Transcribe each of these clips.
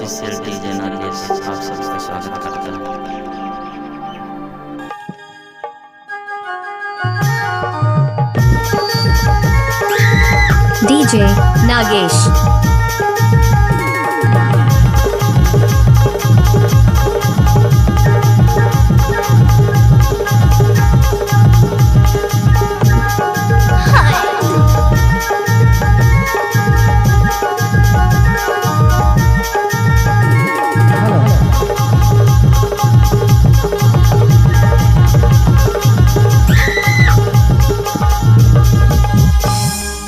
Official DJ Nagesh आप सबका स्वागत करता है। DJ Nagesh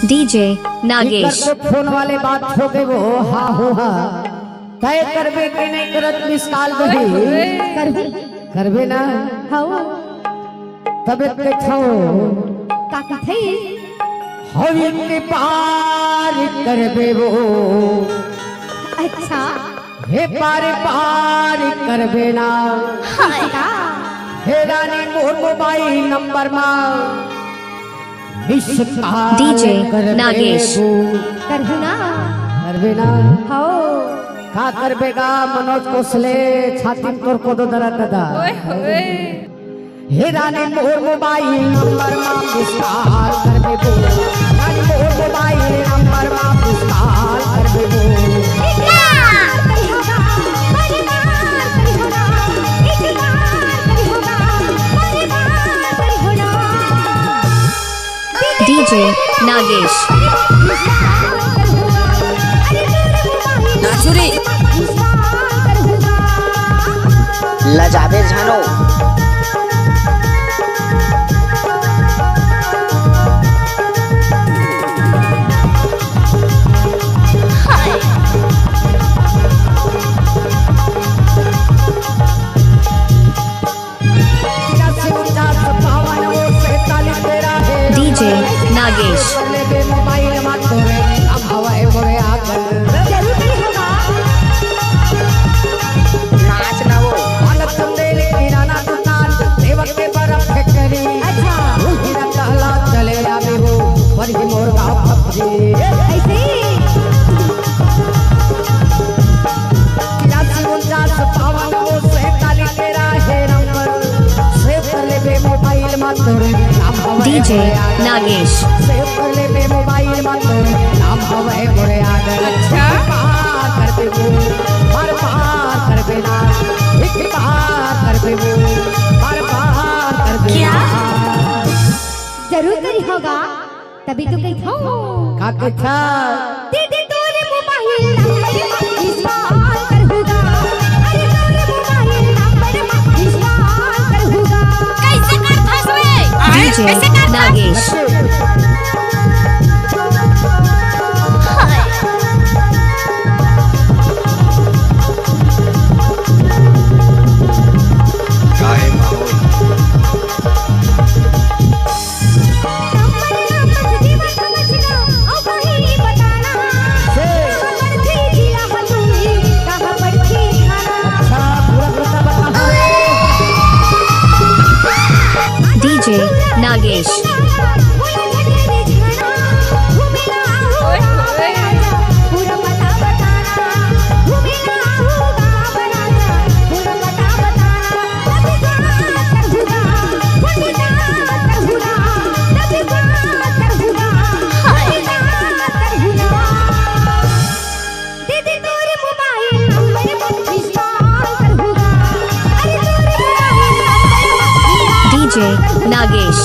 DJ Nagesh phone वाले बात हो गए वो हा हो हा तय करबे के नहीं करत मिसाल बही करबे ना हाओ तबे के छाओ का कथे हवी के पार करबे वो अच्छा हे पार पार करबे ना का हे रानी मोर मोबाइल नंबर मा डीजे नागेश करहुना करबे ना हाओ का करबेगा मनोज कोसले छाती तोर को दो दरा दादा हे रानी मोर मोबाइल नंबर मा विस्तार करबे बो रानी मोर मोबाइल नंबर मा विस्तार करबे बो डीजे नागेश नाचुरी लजाबे झानो डीजे नागेश मोबाइल मा तोरे अब हवाए मोरे आगल नाच ना वो अलग चंदेल किराना दुकान सेवक के बर्फ फैक्ट्री अच्छा हीरा कहला चले आवे वो पर ही मोर का फपजी ऐसे 49 तेरा है नंबर सेव कर ले बे मोबाइल मा तोरे नाम हवाए डीजे नागेश सेव कर ले बे मोबाइल मा तोरे नाम हवाए मोरे आगल अच्छा पार कर दे वो बार पार कर दे ना एक पार कर दे वो बार पार कर दे क्या जरूर करी होगा तभी तो कही था का के था दीदी तोरे मोबाइल नंबर इस्तेमाल करहूगा अरे तोरे मोबाइल नंबर इस्तेमाल करहूगा कैसे कर फसवे डीजे नागेश काहे माहौल अच्छा पूरा पता बता डीजे नागेश डीजे नागेश